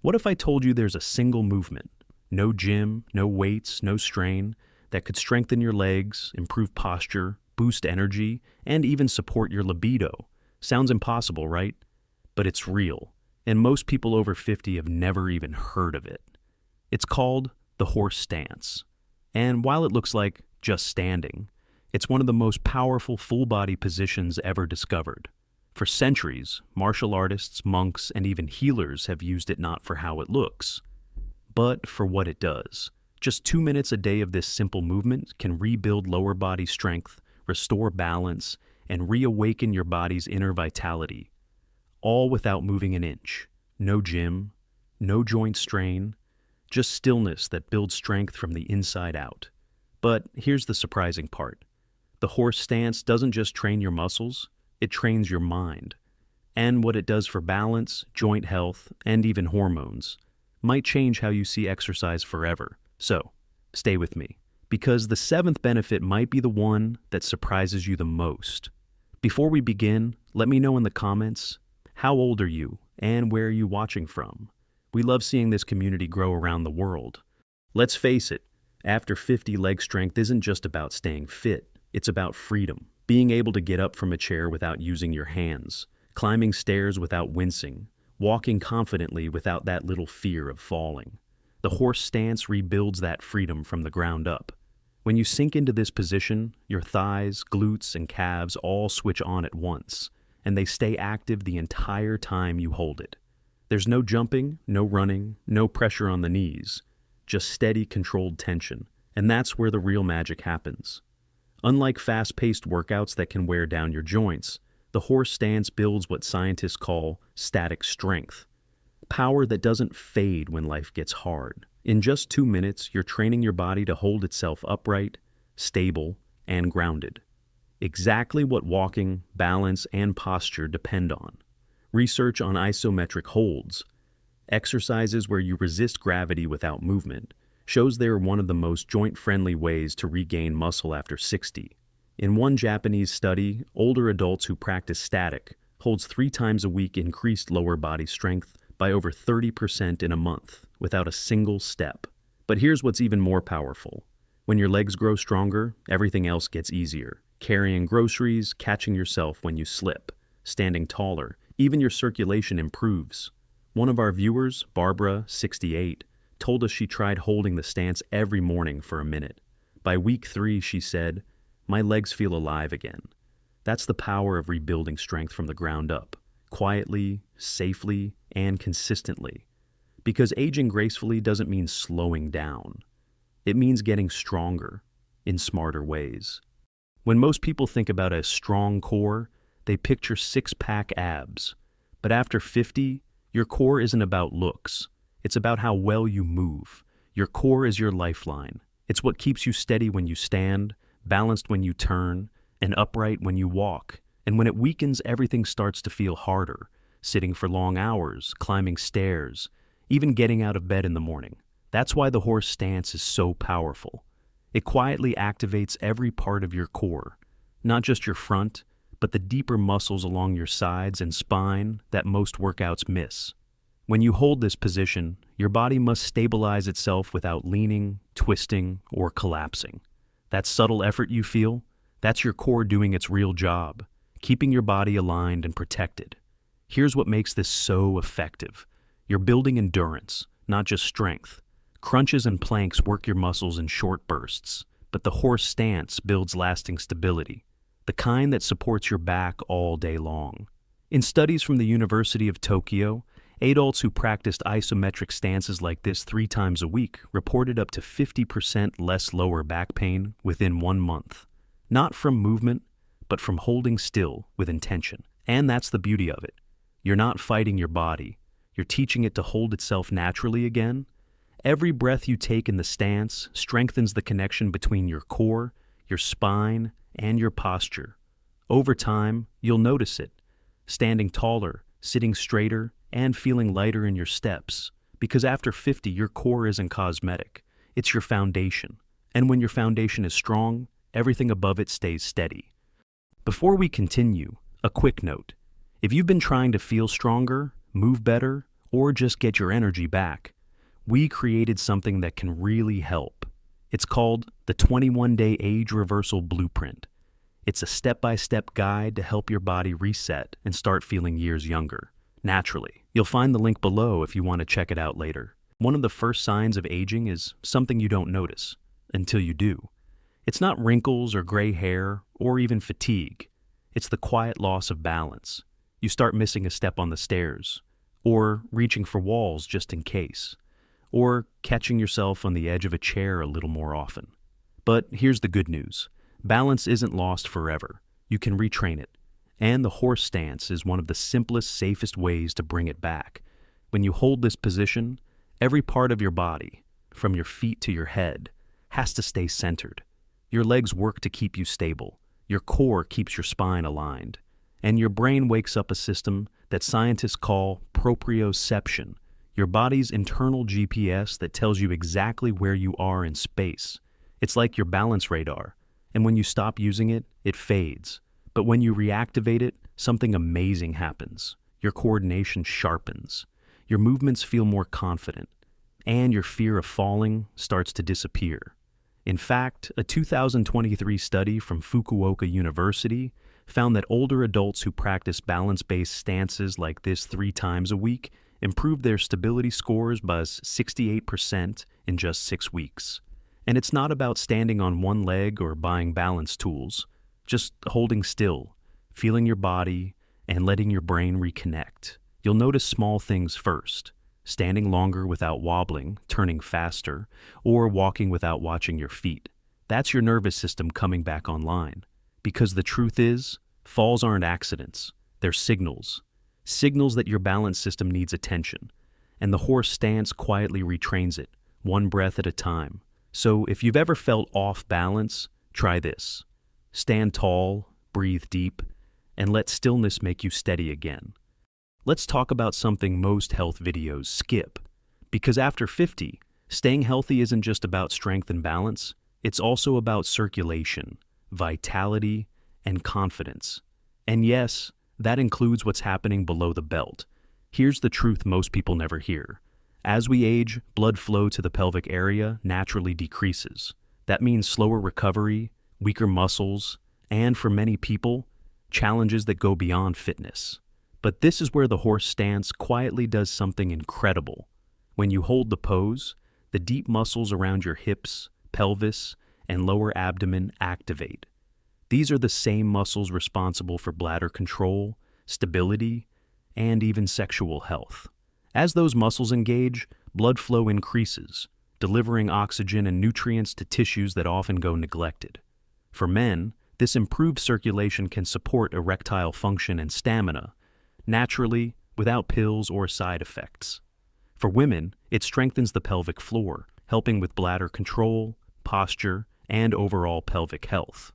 What if I told you there's a single movement, no gym, no weights, no strain, that could strengthen your legs, improve posture, boost energy, and even support your libido? Sounds impossible, right? But it's real, and most people over 50 have never even heard of it. It's called the horse stance. And while it looks like just standing, it's one of the most powerful full-body positions ever discovered. For centuries, martial artists, monks, and even healers have used it not for how it looks, but for what it does. Just 2 minutes a day of this simple movement can rebuild lower body strength, restore balance, and reawaken your body's inner vitality, all without moving an inch. No gym, no joint strain, just stillness that builds strength from the inside out. But here's the surprising part. The horse stance doesn't just train your muscles, it trains your mind. And what it does for balance, joint health, and even hormones might change how you see exercise forever. So, stay with me, because the seventh benefit might be the one that surprises you the most. Before we begin, let me know in the comments, how old are you and where are you watching from? We love seeing this community grow around the world. Let's face it, after 50, leg strength isn't just about staying fit, it's about freedom. Being able to get up from a chair without using your hands, climbing stairs without wincing, walking confidently without that little fear of falling. The horse stance rebuilds that freedom from the ground up. When you sink into this position, your thighs, glutes, and calves all switch on at once, and they stay active the entire time you hold it. There's no jumping, no running, no pressure on the knees, just steady, controlled tension, and that's where the real magic happens. Unlike fast-paced workouts that can wear down your joints, the horse stance builds what scientists call static strength, power that doesn't fade when life gets hard. In just 2 minutes, you're training your body to hold itself upright, stable, and grounded. Exactly what walking, balance, and posture depend on. Research on isometric holds, exercises where you resist gravity without movement, shows they are one of the most joint-friendly ways to regain muscle after 60. In one Japanese study, older adults who practice static holds 3 times a week increased lower body strength by over 30% in a month without a single step. But here's what's even more powerful. When your legs grow stronger, everything else gets easier. Carrying groceries, catching yourself when you slip, standing taller, even your circulation improves. One of our viewers, Barbara, 68, told us she tried holding the stance every morning for a minute. By week 3, she said, "My legs feel alive again." That's the power of rebuilding strength from the ground up, quietly, safely, and consistently. Because aging gracefully doesn't mean slowing down. It means getting stronger in smarter ways. When most people think about a strong core, they picture six-pack abs. But after 50, your core isn't about looks. It's about how well you move. Your core is your lifeline. It's what keeps you steady when you stand, balanced when you turn, and upright when you walk. And when it weakens, everything starts to feel harder. Sitting for long hours, climbing stairs, even getting out of bed in the morning. That's why the horse stance is so powerful. It quietly activates every part of your core, not just your front, but the deeper muscles along your sides and spine that most workouts miss. When you hold this position, your body must stabilize itself without leaning, twisting, or collapsing. That subtle effort you feel, that's your core doing its real job, keeping your body aligned and protected. Here's what makes this so effective. You're building endurance, not just strength. Crunches and planks work your muscles in short bursts, but the horse stance builds lasting stability, the kind that supports your back all day long. In studies from the University of Tokyo, adults who practiced isometric stances like this 3 times a week reported up to 50% less lower back pain within 1 month. Not from movement, but from holding still with intention. And that's the beauty of it. You're not fighting your body. You're teaching it to hold itself naturally again. Every breath you take in the stance strengthens the connection between your core, your spine, and your posture. Over time, you'll notice it. Standing taller, sitting straighter, and feeling lighter in your steps. Because after 50, your core isn't cosmetic. It's your foundation. And when your foundation is strong, everything above it stays steady. Before we continue, a quick note. If you've been trying to feel stronger, move better, or just get your energy back, we created something that can really help. It's called the 21-Day Age Reversal Blueprint. It's a step-by-step guide to help your body reset and start feeling years younger, naturally. You'll find the link below if you want to check it out later. One of the first signs of aging is something you don't notice until you do. It's not wrinkles or gray hair or even fatigue. It's the quiet loss of balance. You start missing a step on the stairs, or reaching for walls just in case, or catching yourself on the edge of a chair a little more often. But here's the good news. Balance isn't lost forever. You can retrain it. And the horse stance is one of the simplest, safest ways to bring it back. When you hold this position, every part of your body, from your feet to your head, has to stay centered. Your legs work to keep you stable. Your core keeps your spine aligned. And your brain wakes up a system that scientists call proprioception, your body's internal GPS that tells you exactly where you are in space. It's like your balance radar, and when you stop using it, it fades. But when you reactivate it, something amazing happens. Your coordination sharpens. Your movements feel more confident, and your fear of falling starts to disappear. In fact, a 2023 study from Fukuoka University found that older adults who practice balance-based stances like this 3 times a week improved their stability scores by 68% in just 6 weeks. And it's not about standing on one leg or buying balance tools, just holding still, feeling your body, and letting your brain reconnect. You'll notice small things first. Standing longer without wobbling, turning faster, or walking without watching your feet. That's your nervous system coming back online. Because the truth is, falls aren't accidents. They're signals. Signals that your balance system needs attention. And the horse stance quietly retrains it, one breath at a time. So if you've ever felt off balance, try this. Stand tall, breathe deep, and let stillness make you steady again. Let's talk about something most health videos skip. Because after 50, staying healthy isn't just about strength and balance, it's also about circulation, vitality, and confidence. And yes, that includes what's happening below the belt. Here's the truth most people never hear. As we age, blood flow to the pelvic area naturally decreases. That means slower recovery, weaker muscles, and for many people, challenges that go beyond fitness. But this is where the horse stance quietly does something incredible. When you hold the pose, the deep muscles around your hips, pelvis, and lower abdomen activate. These are the same muscles responsible for bladder control, stability, and even sexual health. As those muscles engage, blood flow increases, delivering oxygen and nutrients to tissues that often go neglected. For men, this improved circulation can support erectile function and stamina, naturally, without pills or side effects. For women, it strengthens the pelvic floor, helping with bladder control, posture, and overall pelvic health.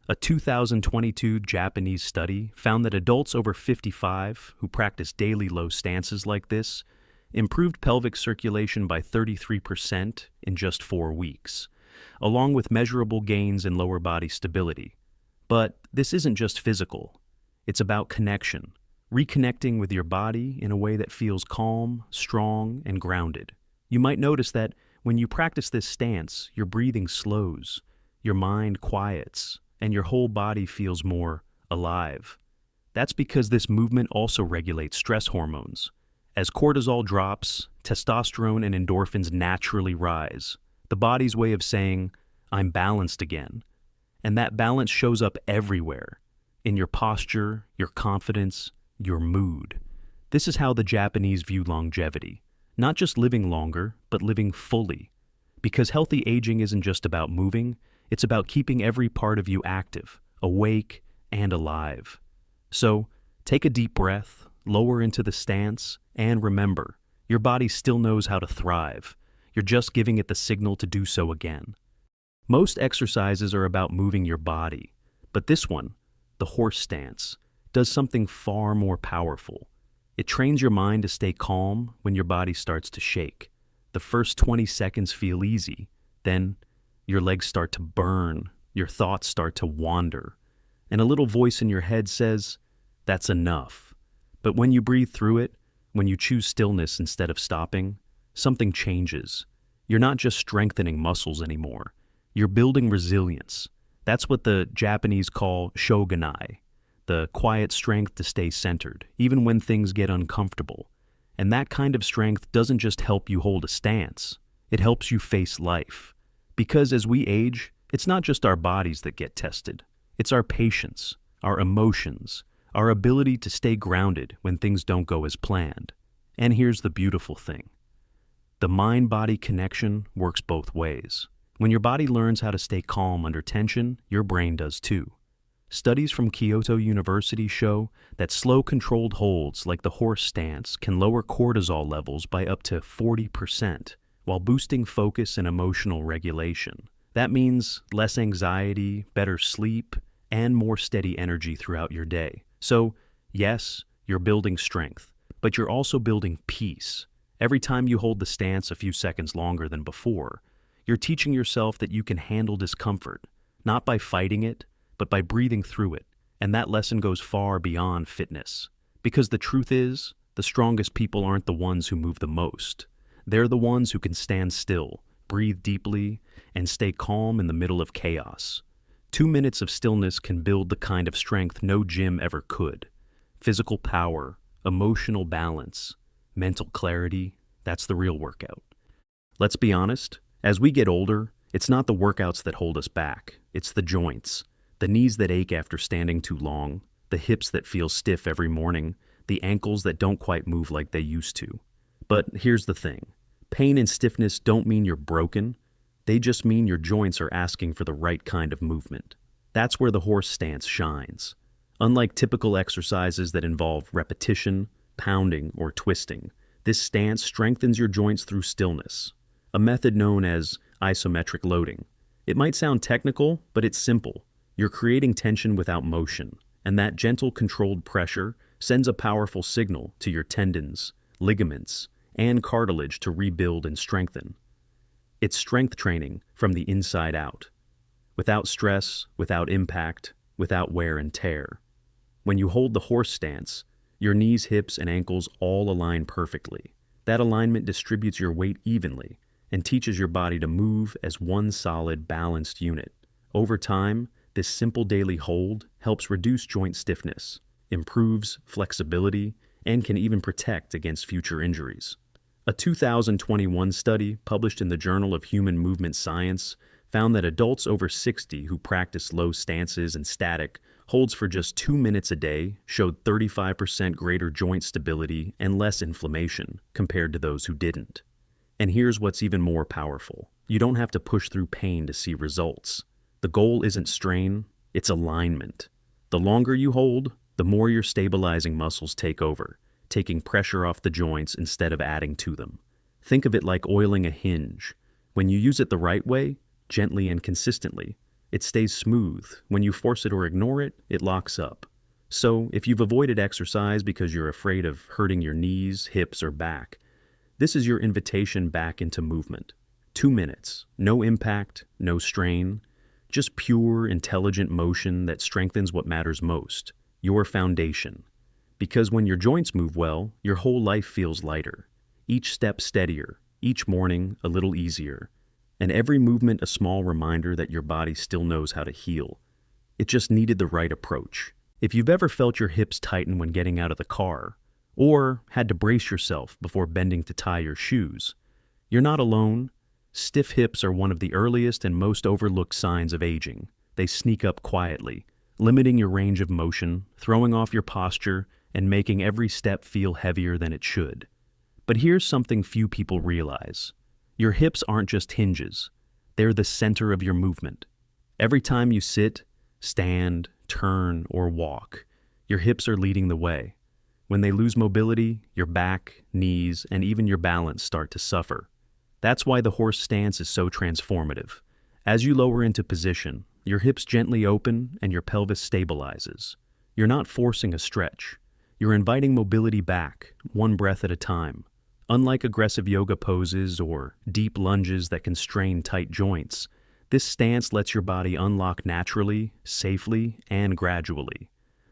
A 2022 Japanese study found that adults over 55 who practice daily low stances like this improved pelvic circulation by 33% in just 4 weeks, along with measurable gains in lower body stability. But this isn't just physical. It's about connection. Reconnecting with your body in a way that feels calm, strong, and grounded. You might notice that when you practice this stance, your breathing slows, your mind quiets, and your whole body feels more alive. That's because this movement also regulates stress hormones. As cortisol drops, testosterone and endorphins naturally rise, the body's way of saying, "I'm balanced again." And that balance shows up everywhere, in your posture, your confidence, your mood. This is how the Japanese view longevity. Not just living longer, but living fully. Because healthy aging isn't just about moving, it's about keeping every part of you active, awake, and alive. So, take a deep breath, lower into the stance, and remember, your body still knows how to thrive. You're just giving it the signal to do so again. Most exercises are about moving your body, but this one, the horse stance, does something far more powerful. It trains your mind to stay calm when your body starts to shake. The first 20 seconds feel easy, then your legs start to burn, your thoughts start to wander, and a little voice in your head says, "That's enough." But when you breathe through it, When you choose stillness instead of stopping, something changes. You're not just strengthening muscles anymore. You're building resilience. That's what the Japanese call shogunai, the quiet strength to stay centered, even when things get uncomfortable. And that kind of strength doesn't just help you hold a stance, it helps you face life. Because as we age, it's not just our bodies that get tested. It's our patience, our emotions, our ability to stay grounded when things don't go as planned. And here's the beautiful thing. The mind-body connection works both ways. When your body learns how to stay calm under tension, your brain does too. Studies from Kyoto University show that slow, controlled holds like the horse stance can lower cortisol levels by up to 40%, while boosting focus and emotional regulation. That means less anxiety, better sleep, and more steady energy throughout your day. So, yes, you're building strength, but you're also building peace. Every time you hold the stance a few seconds longer than before, you're teaching yourself that you can handle discomfort, not by fighting it, but by breathing through it. And that lesson goes far beyond fitness. Because the truth is, the strongest people aren't the ones who move the most. They're the ones who can stand still, breathe deeply, and stay calm in the middle of chaos. 2 minutes of stillness can build the kind of strength no gym ever could. Physical power, emotional balance, mental clarity, that's the real workout. Let's be honest, as we get older, it's not the workouts that hold us back, it's the joints. The knees that ache after standing too long, the hips that feel stiff every morning, the ankles that don't quite move like they used to. But here's the thing. Pain and stiffness don't mean you're broken. They just mean your joints are asking for the right kind of movement. That's where the horse stance shines. Unlike typical exercises that involve repetition, pounding, or twisting, this stance strengthens your joints through stillness, a method known as isometric loading. It might sound technical, but it's simple. You're creating tension without motion, and that gentle, controlled pressure sends a powerful signal to your tendons, ligaments, and cartilage to rebuild and strengthen. It's strength training from the inside out, without stress, without impact, without wear and tear. When you hold the horse stance, your knees, hips, and ankles all align perfectly. That alignment distributes your weight evenly and teaches your body to move as one solid, balanced unit. Over time, this simple daily hold helps reduce joint stiffness, improves flexibility, and can even protect against future injuries. A 2021 study published in the Journal of Human Movement Science found that adults over 60 who practice low stances and static holds for just 2 minutes a day showed 35% greater joint stability and less inflammation compared to those who didn't. And here's what's even more powerful. You don't have to push through pain to see results. The goal isn't strain, it's alignment. The longer you hold, the more your stabilizing muscles take over, taking pressure off the joints instead of adding to them. Think of it like oiling a hinge. When you use it the right way, gently and consistently, it stays smooth. When you force it or ignore it, it locks up. So, if you've avoided exercise because you're afraid of hurting your knees, hips, or back, this is your invitation back into movement. 2 minutes, no impact, no strain, just pure, intelligent motion that strengthens what matters most, your foundation. Because when your joints move well, your whole life feels lighter. Each step steadier, each morning a little easier, and every movement a small reminder that your body still knows how to heal. It just needed the right approach. If you've ever felt your hips tighten when getting out of the car, or had to brace yourself before bending to tie your shoes, you're not alone. Stiff hips are one of the earliest and most overlooked signs of aging. They sneak up quietly, limiting your range of motion, throwing off your posture, and making every step feel heavier than it should. But here's something few people realize. Your hips aren't just hinges. They're the center of your movement. Every time you sit, stand, turn, or walk, your hips are leading the way. When they lose mobility, your back, knees, and even your balance start to suffer. That's why the horse stance is so transformative. As you lower into position, your hips gently open and your pelvis stabilizes. You're not forcing a stretch. You're inviting mobility back, one breath at a time. Unlike aggressive yoga poses or deep lunges that can strain tight joints, this stance lets your body unlock naturally, safely, and gradually.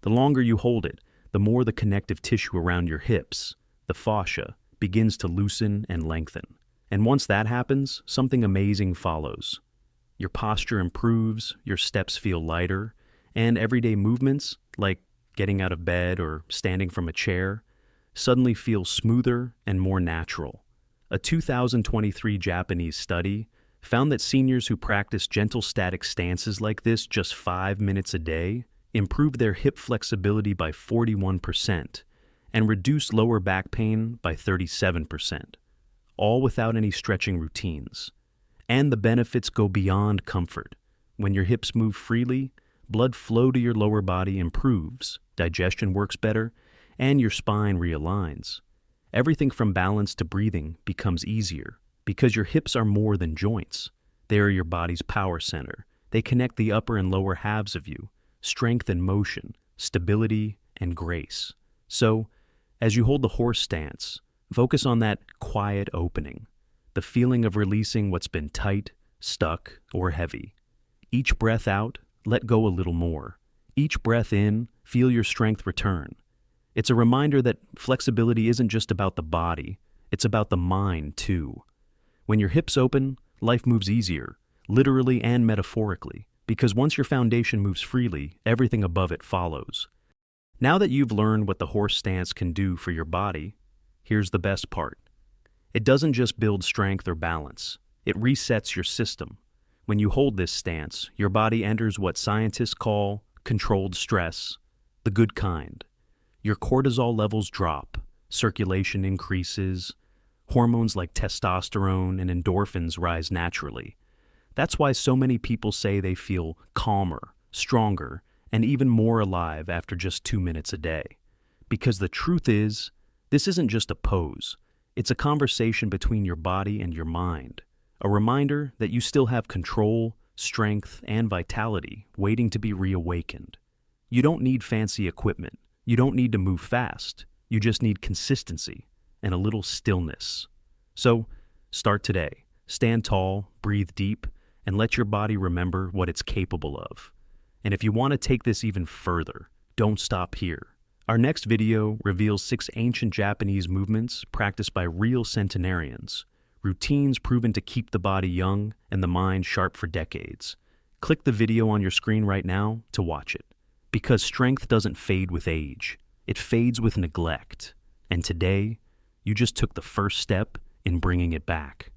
The longer you hold it, the more the connective tissue around your hips, the fascia, begins to loosen and lengthen. And once that happens, something amazing follows. Your posture improves, your steps feel lighter, and everyday movements, like getting out of bed or standing from a chair, suddenly feel smoother and more natural. A 2023 Japanese study found that seniors who practice gentle static stances like this just 5 minutes a day improved their hip flexibility by 41% and reduced lower back pain by 37%, all without any stretching routines. And the benefits go beyond comfort. When your hips move freely, blood flow to your lower body improves, digestion works better, and your spine realigns. Everything from balance to breathing becomes easier because your hips are more than joints. They are your body's power center. They connect the upper and lower halves of you, strength and motion, stability and grace. So, as you hold the horse stance, focus on that quiet opening, the feeling of releasing what's been tight, stuck, or heavy. Each breath out, let go a little more. Each breath in, feel your strength return. It's a reminder that flexibility isn't just about the body, it's about the mind too. When your hips open, life moves easier, literally and metaphorically, because once your foundation moves freely, everything above it follows. Now that you've learned what the horse stance can do for your body, here's the best part. It doesn't just build strength or balance, it resets your system. When you hold this stance, your body enters what scientists call controlled stress, the good kind. Your cortisol levels drop, circulation increases, hormones like testosterone and endorphins rise naturally. That's why so many people say they feel calmer, stronger, and even more alive after just 2 minutes a day. Because the truth is, this isn't just a pose. It's a conversation between your body and your mind. A reminder that you still have control, strength, and vitality waiting to be reawakened. You don't need fancy equipment. You don't need to move fast. You just need consistency and a little stillness. So, start today. Stand tall, breathe deep, and let your body remember what it's capable of. And if you want to take this even further, don't stop here. Our next video reveals 6 ancient Japanese movements practiced by real centenarians, routines proven to keep the body young and the mind sharp for decades. Click the video on your screen right now to watch it. Because strength doesn't fade with age, it fades with neglect. And today, you just took the first step in bringing it back.